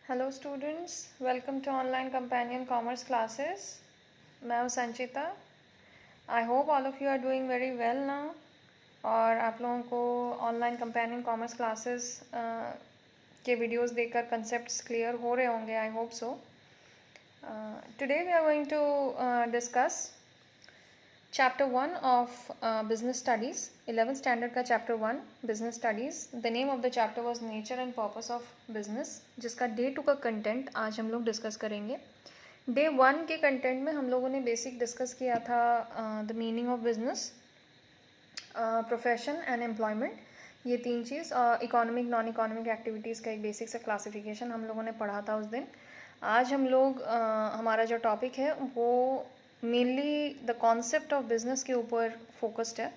Hello students, welcome to online companion commerce classes. मैं हूँ संचिता. I hope all of you are doing very well now. और आप लोगों को ऑनलाइन कंपेनियन कॉमर्स क्लासेस के videos देखकर कंसेप्ट्स क्लियर हो रहे होंगे. I hope so. Today we are going to discuss Chapter 1 of Business Studies, 11th Standard का Chapter 1 Business Studies. The name of the chapter was Nature and Purpose of Business, जिसका Day 2 का content आज हम लोग discuss करेंगे. Day 1 के content में हम लोगों ने बेसिक डिस्कस किया था the meaning of business, profession and employment. ये तीन चीज़, इकोनॉमिक नॉन इकोनॉमिक एक्टिविटीज़ का एक बेसिक सा क्लासिफिकेशन हम लोगों ने पढ़ा था उस दिन. आज हम लोग हमारा जो टॉपिक है वो mainly the concept of business के ऊपर फोकस्ड है.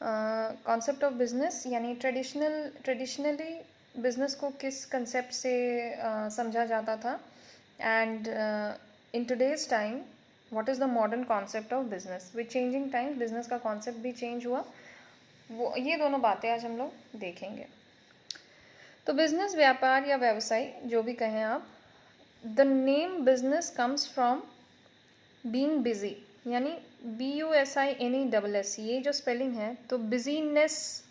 कॉन्सेप्ट ऑफ बिज़नेस यानी ट्रेडिशनली बिज़नेस को किस कंसेप्ट से समझा जाता था, and in today's time what is the modern concept of business. With changing time business का कॉन्सेप्ट भी चेंज हुआ. वो ये दोनों बातें आज हम लोग देखेंगे. तो बिज़नेस, व्यापार या व्यवसाय जो भी कहें आप, the name business comes from being busy, यानी BUSINESS, ये जो स्पेलिंग है तो बिजीनेस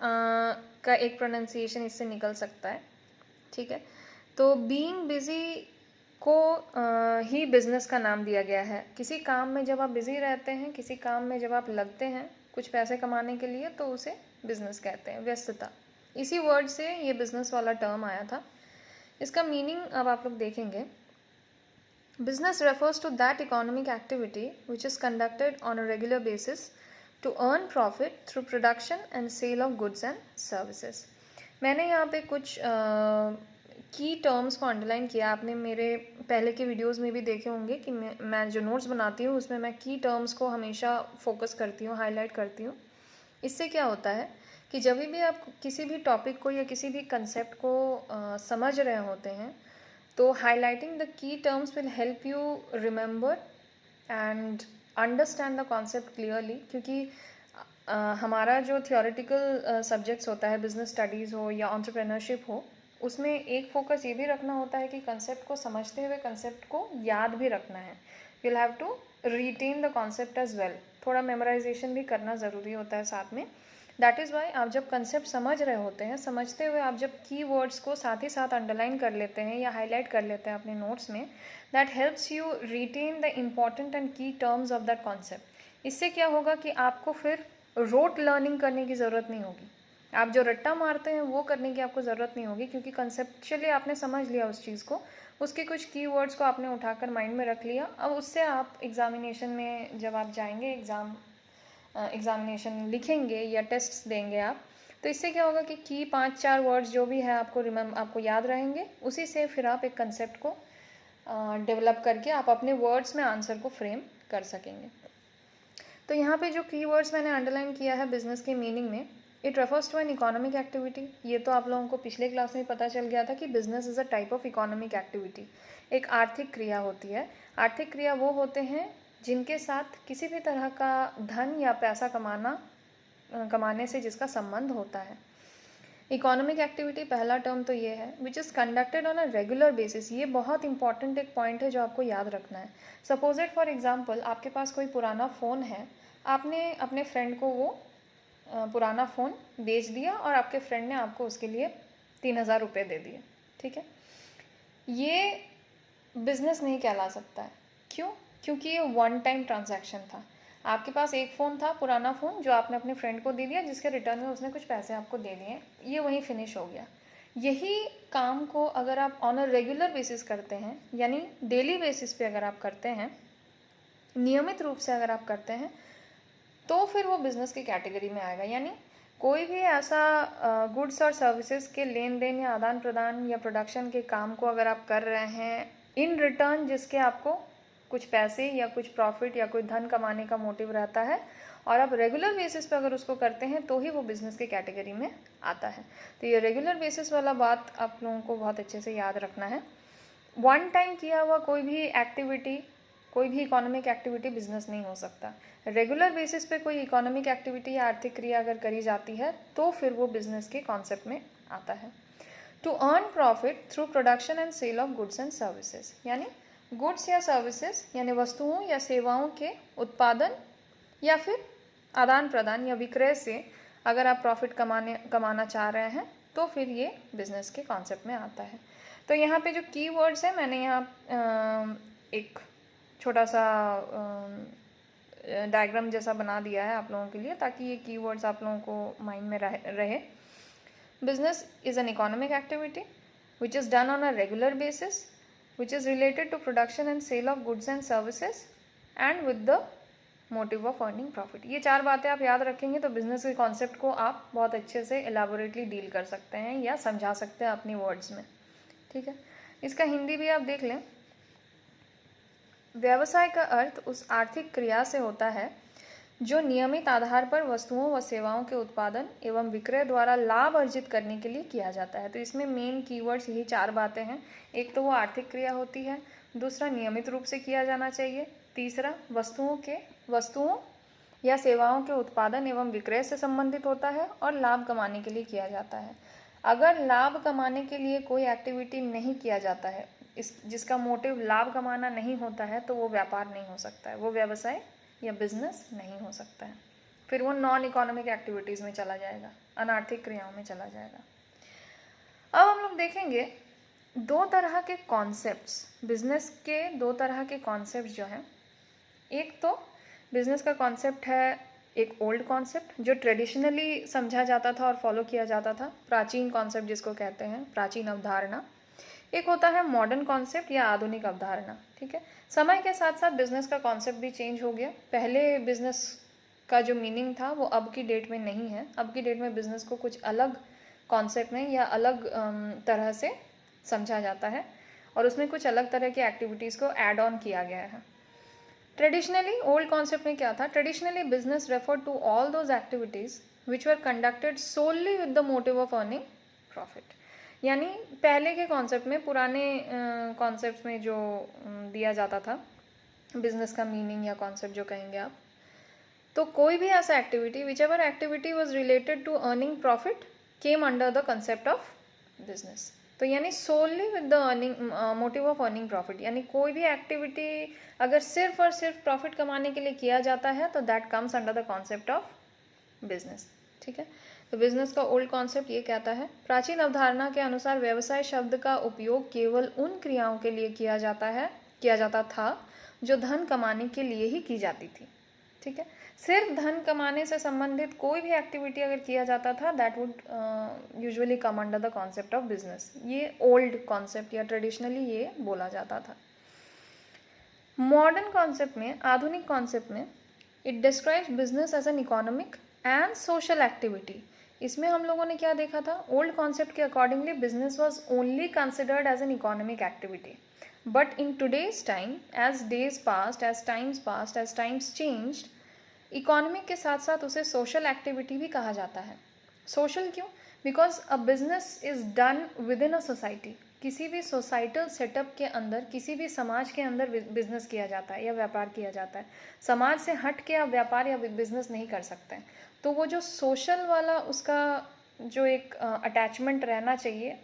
का एक प्रोनाउंसिएशन इससे निकल सकता है. ठीक है, तो बीइंग बिजी को ही बिज़नेस का नाम दिया गया है. किसी काम में जब आप बिज़ी रहते हैं, किसी काम में जब आप लगते हैं कुछ पैसे कमाने के लिए, तो उसे बिज़नेस कहते हैं, व्यस्तता. इसी वर्ड से ये बिज़नेस वाला टर्म आया था. इसका मीनिंग अब आप लोग देखेंगे. Business refers to that economic activity which is conducted on a regular basis to earn profit through production and sale of goods and services. मैंने यहाँ पे कुछ की टर्म्स को अंडरलाइन किया. आपने मेरे पहले के वीडियोस में भी देखे होंगे कि मैं जो नोट्स बनाती हूँ उसमें मैं की टर्म्स को हमेशा फोकस करती हूँ, हाईलाइट करती हूँ. इससे क्या होता है कि जब भी आप किसी भी टॉपिक को या किसी भी कंसेप्ट को समझ रहे होते हैं, तो highlighting the key terms will help you remember and understand the concept clearly. क्योंकि हमारा जो थियोरेटिकल सब्जेक्ट्स होता है, बिजनेस स्टडीज़ हो या एंटरप्रेन्योरशिप हो, उसमें एक फोकस ये भी रखना होता है कि कंसेप्ट को समझते हुए कंसेप्ट को याद भी रखना है. You will have to retain the concept as well. थोड़ा मेमोराइजेशन भी करना ज़रूरी होता है साथ में. दैट इज़ वाई आप जब कंसेप्ट समझ रहे होते हैं, समझते हुए आप जब की वर्ड्स को साथ ही साथ अंडरलाइन कर लेते हैं या हाईलाइट कर लेते हैं अपने नोट्स में, that helps you retain the important and key terms of that concept. इससे क्या होगा कि आपको फिर रोट लर्निंग करने की ज़रूरत नहीं होगी. आप जो रट्टा मारते हैं वो करने की आपको ज़रूरत नहीं होगी, क्योंकि कंसेप्चुअली आपने समझ लिया उस चीज़ को, उसके कुछ की वर्ड्स को आपने उठाकर माइंड में रख लिया. अब उससे आप एग्जामिनेशन में जब आप जाएंगे, एग्जामिनेशन लिखेंगे या टेस्ट्स देंगे आप, तो इससे क्या होगा कि की 5-4 वर्ड्स जो भी है आपको याद रहेंगे. उसी से फिर आप एक कंसेप्ट को डेवलप करके आप अपने वर्ड्स में आंसर को फ्रेम कर सकेंगे. तो यहाँ पे जो की वर्ड्स मैंने अंडरलाइन किया है बिजनेस के मीनिंग में, it refers to an economic activity. ये तो आप लोगों को पिछले क्लास में पता चल गया था कि business is a type of economic activity. एक आर्थिक क्रिया होती है. आर्थिक क्रिया वो होते हैं जिनके साथ किसी भी तरह का धन या पैसा कमाने से जिसका संबंध होता है. इकोनॉमिक एक्टिविटी पहला टर्म तो ये है, which is conducted on a regular basis. ये बहुत इंपॉर्टेंट एक पॉइंट है जो आपको याद रखना है. सपोज इट फॉर एग्जांपल, आपके पास कोई पुराना फ़ोन है, आपने अपने फ्रेंड को वो पुराना फ़ोन बेच दिया और आपके फ्रेंड ने आपको उसके लिए 3000 रुपये दे दिए. ठीक है, ये बिजनेस नहीं कहला सकता है. क्यों? क्योंकि ये वन टाइम ट्रांजैक्शन था. आपके पास एक फ़ोन था, पुराना फ़ोन, जो आपने अपने फ्रेंड को दे दिया, जिसके रिटर्न में उसने कुछ पैसे आपको दे दिए. ये वहीं फिनिश हो गया. यही काम को अगर आप ऑन अ रेगुलर बेसिस करते हैं, यानी डेली बेसिस पे अगर आप करते हैं, नियमित रूप से अगर आप करते हैं, तो फिर वो बिज़नेस की कैटेगरी में आएगा. यानी कोई भी ऐसा गुड्स और सर्विसेज के लेन देन या आदान प्रदान या प्रोडक्शन के काम को अगर आप कर रहे हैं इन रिटर्न, जिसके आपको कुछ पैसे या कुछ प्रॉफिट या कोई धन कमाने का मोटिव रहता है, और आप रेगुलर बेसिस पे अगर उसको करते हैं, तो ही वो बिज़नेस की कैटेगरी में आता है. तो ये रेगुलर बेसिस वाला बात आप लोगों को बहुत अच्छे से याद रखना है. वन टाइम किया हुआ कोई भी एक्टिविटी, कोई भी इकोनॉमिक एक्टिविटी बिजनेस नहीं हो सकता. रेगुलर बेसिस पे कोई इकोनॉमिक एक्टिविटी या आर्थिक क्रिया अगर करी जाती है, तो फिर वो बिजनेस के कॉन्सेप्ट में आता है. To earn profit through production and sale of goods and services, यानी गुड्स या सर्विसेज यानी वस्तुओं या सेवाओं के उत्पादन या फिर आदान प्रदान या विक्रय से अगर आप प्रॉफिट कमाना चाह रहे हैं तो फिर ये बिजनेस के कॉन्सेप्ट में आता है। तो यहाँ पे जो कीवर्ड्स है मैंने यहाँ एक छोटा सा डायग्राम जैसा बना दिया है आप लोगों के लिए, ताकि ये कीवर्ड्स आप लोगों को माइंड में रहे। Business is an economic activity which is done on a regular basis which is related to production and sale of goods and services and with the motive of earning profit। ये 4 बातें आप याद रखेंगे तो business के concept को आप बहुत अच्छे से एलाबोरेटली डील कर सकते हैं या समझा सकते हैं अपनी वर्ड्स में, ठीक है। इसका हिंदी भी आप देख लें। व्यवसाय का अर्थ उस आर्थिक क्रिया से होता है जो नियमित आधार पर वस्तुओं व सेवाओं के उत्पादन एवं विक्रय द्वारा लाभ अर्जित करने के लिए किया जाता है। तो इसमें मेन कीवर्ड्स यही 4 बातें हैं। एक तो वो आर्थिक क्रिया होती है, दूसरा नियमित रूप से किया जाना चाहिए, तीसरा वस्तुओं या सेवाओं के उत्पादन एवं विक्रय से संबंधित होता है और लाभ कमाने के लिए किया जाता है। अगर लाभ कमाने के लिए कोई एक्टिविटी नहीं किया जाता है, जिसका मोटिव लाभ कमाना नहीं होता है, तो वो व्यापार नहीं हो सकता है, वो व्यवसाय या बिजनेस नहीं हो सकता है, फिर वो नॉन इकोनॉमिक एक्टिविटीज़ में चला जाएगा, अनार्थिक क्रियाओं में चला जाएगा। अब हम लोग देखेंगे 2 तरह के कॉन्सेप्ट्स, बिजनेस के 2 तरह के कॉन्सेप्ट्स जो हैं। एक तो बिजनेस का कॉन्सेप्ट है एक ओल्ड कॉन्सेप्ट जो ट्रेडिशनली समझा जाता था और फॉलो किया जाता था, प्राचीन कॉन्सेप्ट जिसको कहते हैं, प्राचीन अवधारणा। एक होता है मॉडर्न कॉन्सेप्ट या आधुनिक अवधारणा, ठीक है। समय के साथ साथ बिजनेस का कॉन्सेप्ट भी चेंज हो गया। पहले बिजनेस का जो मीनिंग था वो अब की डेट में नहीं है। अब की डेट में बिजनेस को कुछ अलग कॉन्सेप्ट में या अलग तरह से समझा जाता है और उसमें कुछ अलग तरह की एक्टिविटीज़ को ऐड ऑन किया गया है। ट्रेडिशनली ओल्ड कॉन्सेप्ट में क्या था? Traditionally business refer to all those activities which were conducted solely with the motive of earning profit. यानी पहले के कॉन्सेप्ट में, पुराने कॉन्सेप्ट में जो दिया जाता था बिजनेस का मीनिंग या कॉन्सेप्ट जो कहेंगे आप, तो कोई भी ऐसा activity, whichever activity was related to earning profit came under the concept of business. तो यानी solely with the earning motive of earning profit, यानी कोई भी एक्टिविटी अगर सिर्फ और सिर्फ प्रॉफिट कमाने के लिए किया जाता है तो that comes under the concept of business, ठीक है। तो बिजनेस का ओल्ड कॉन्सेप्ट ये कहता है, प्राचीन अवधारणा के अनुसार व्यवसाय शब्द का उपयोग केवल उन क्रियाओं के लिए किया जाता था जो धन कमाने के लिए ही की जाती थी, ठीक है। सिर्फ धन कमाने से संबंधित कोई भी एक्टिविटी अगर किया जाता था that would usually come under the concept of business. ये ओल्ड कॉन्सेप्ट या ट्रेडिशनली ये बोला जाता था। मॉडर्न कॉन्सेप्ट में, आधुनिक कॉन्सेप्ट में, it describes business as an economic and social activity. इसमें हम लोगों ने क्या देखा था? ओल्ड कॉन्सेप्ट के accordingly business was only considered as an economic activity, but in today's time, as days passed, as times changed, economic के साथ साथ उसे सोशल एक्टिविटी भी कहा जाता है। सोशल क्यों? Because a business is done with in a society. किसी भी सोसाइटल सेटअप के अंदर, किसी भी समाज के अंदर बिजनेस किया जाता है या व्यापार किया जाता है। समाज से हट के आप व्यापार या बिजनेस नहीं कर सकते हैं। तो वो जो सोशल वाला उसका जो एक अटैचमेंट रहना चाहिए,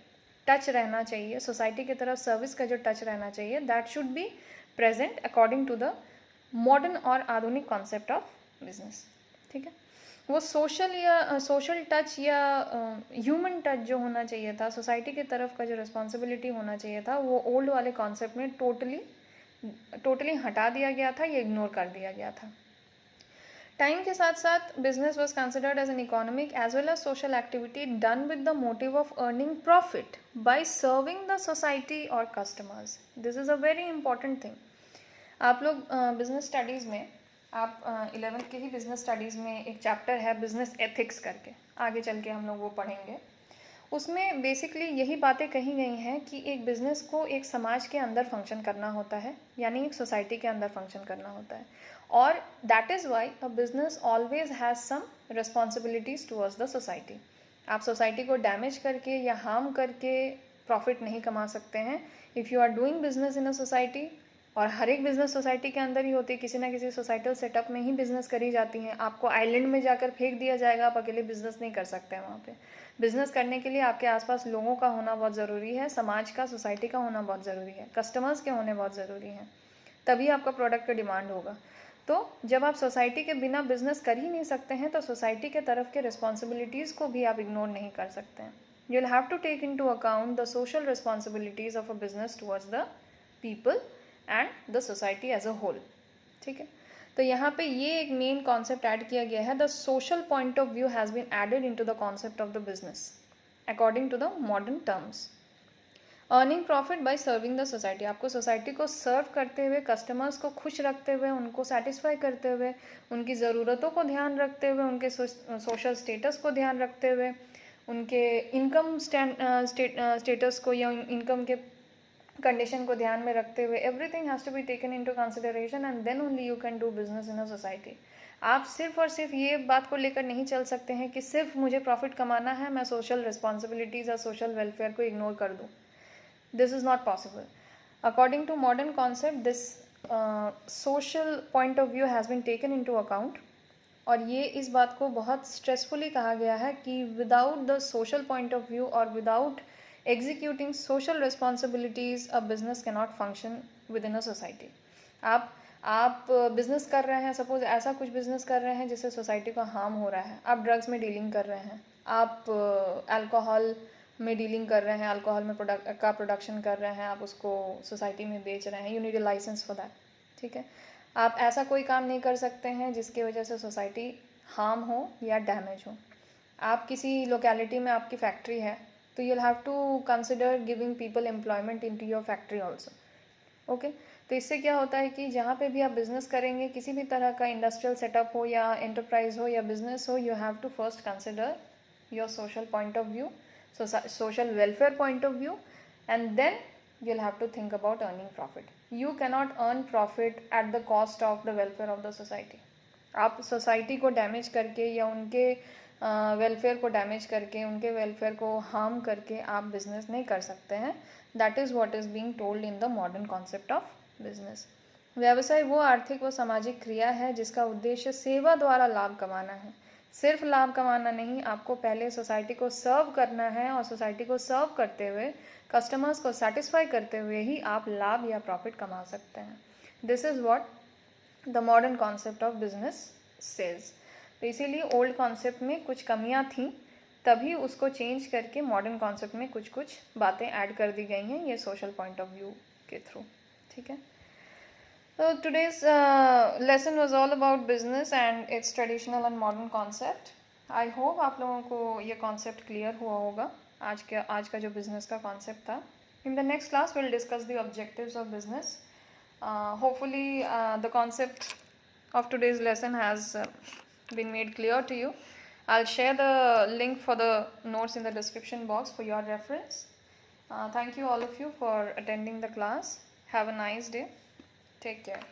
टच रहना चाहिए, सोसाइटी की तरफ सर्विस का जो टच रहना चाहिए, that should be present according to the modern और आधुनिक कॉन्सेप्ट ऑफ बिजनेस, ठीक है। वो सोशल टच या ह्यूमन टच जो होना चाहिए था, सोसाइटी की तरफ का जो रिस्पॉन्सिबिलिटी होना चाहिए था, वो ओल्ड वाले कॉन्सेप्ट में टोटली हटा दिया गया था या इग्नोर कर दिया गया था। टाइम के साथ साथ business was considered as an economic as well as social activity done with the motive of earning profit by serving the society और customers. This is a very important thing. आप लोग बिजनेस स्टडीज़ में, आप 11th के ही business studies में एक chapter है business ethics करके, आगे चल के हम लोग वो पढ़ेंगे। उसमें बेसिकली यही बातें कही गई हैं कि एक बिज़नेस को एक समाज के अंदर फंक्शन करना होता है, यानी एक सोसाइटी के अंदर फंक्शन करना होता है, और that is why a business always has some responsibilities towards the society. आप सोसाइटी को डैमेज करके या हार्म करके प्रॉफिट नहीं कमा सकते हैं। If you are doing business in a society और हर एक बिज़नेस सोसाइटी के अंदर ही होती है, किसी ना किसी सोसाइटल सेटअप में ही बिज़नेस करी जाती हैं। आपको आइलैंड में जाकर फेंक दिया जाएगा, आप अकेले बिज़नेस नहीं कर सकते हैं वहाँ पे। बिज़नेस करने के लिए आपके आसपास लोगों का होना बहुत ज़रूरी है, समाज का, सोसाइटी का होना बहुत ज़रूरी है, कस्टमर्स के होने बहुत ज़रूरी हैं, तभी आपका प्रोडक्ट का डिमांड होगा। तो जब आप सोसाइटी के बिना बिज़नेस कर ही नहीं सकते हैं, तो सोसाइटी के तरफ के रिस्पॉन्सिबिलिटीज़ को भी आप इग्नोर नहीं कर सकते हैं। You will have to take into account the social responsibilities of a business towards the people and the society as a whole. ठीक है, तो यहाँ पे ये एक मेन कॉन्सेप्ट ऐड किया गया है, the social point of view has been added into the concept of the business according to the modern terms. Earning profit by serving the society, आपको सोसाइटी को सर्व करते हुए, कस्टमर्स को खुश रखते हुए, उनको सेटिस्फाई करते हुए, उनकी ज़रूरतों को ध्यान रखते हुए, उनके सोशल स्टेटस को ध्यान रखते हुए, उनके इनकम स्टेटस को या इनकम के कंडीशन को ध्यान में रखते हुए, everything has to be taken into consideration and then only you can do business in a society. आप सिर्फ और सिर्फ ये बात को लेकर नहीं चल सकते हैं कि सिर्फ मुझे प्रॉफिट कमाना है, मैं सोशल रिस्पॉन्सिबिलिटीज़ और सोशल वेलफेयर को इग्नोर कर दूँ। This is not possible. According to modern concept, this social point of view has been taken into account. और ये इस बात को बहुत स्ट्रेसफुली कहा गया है कि without the social point of view और without executing social responsibilities a business can not function with in a society. आप बिजनेस कर रहे हैं, सपोज ऐसा कुछ बिजनेस कर रहे हैं जिससे सोसाइटी को हार्म हो रहा है, आप ड्रग्स में डीलिंग कर रहे हैं, आप अल्कोहल में डीलिंग कर रहे हैं, अल्कोहल में प्रोडक्शन कर रहे हैं, आप उसको सोसाइटी में बेच रहे हैं, you need a licence for that. ठीक है, आप ऐसा कोई काम नहीं कर सकते हैं जिसकी वजह से सोसाइटी हार्म हो या डैमेज हो। आप किसी लोकेलिटी में आपकी फैक्ट्री है, तो you will have to consider giving people employment into your factory also. Okay, तो इससे क्या होता है कि जहाँ पे भी आप बिज़नेस करेंगे, किसी भी तरह का इंडस्ट्रियल सेटअप हो या एंटरप्राइज हो या बिजनेस हो, you have to first consider your social point of view, social welfare point of view, and then you'll have to think about earning profit. You cannot earn profit at the cost of the welfare of the society. आप society को damage करके या उनके welfare को damage करके, उनके welfare को harm करके आप बिजनेस नहीं कर सकते हैं। That is what is being told in the modern concept of business. व्यवसाय वो आर्थिक व सामाजिक क्रिया है जिसका उद्देश्य सेवा द्वारा लाभ कमाना है। सिर्फ लाभ कमाना नहीं, आपको पहले सोसाइटी को सर्व करना है और सोसाइटी को सर्व करते हुए, कस्टमर्स को सेटिस्फाई करते हुए ही आप लाभ या प्रॉफिट कमा सकते हैं। This is what the modern concept of business says. तो इसीलिए ओल्ड कॉन्सेप्ट में कुछ कमियां थीं, तभी उसको चेंज करके मॉडर्न कॉन्सेप्ट में कुछ कुछ बातें ऐड कर दी गई हैं, ये सोशल पॉइंट ऑफ व्यू के थ्रू। ठीक है, So today's lesson was all about business and its traditional and modern concept. I hope आप लोगों को ये concept clear हुआ होगा, आज का जो business का concept था. In the next class we'll discuss the objectives of business. Hopefully the concept of today's lesson has been made clear to you. I'll share the link for the notes in the description box for your reference. Thank you all of you for attending the class. Have a nice day. Take care.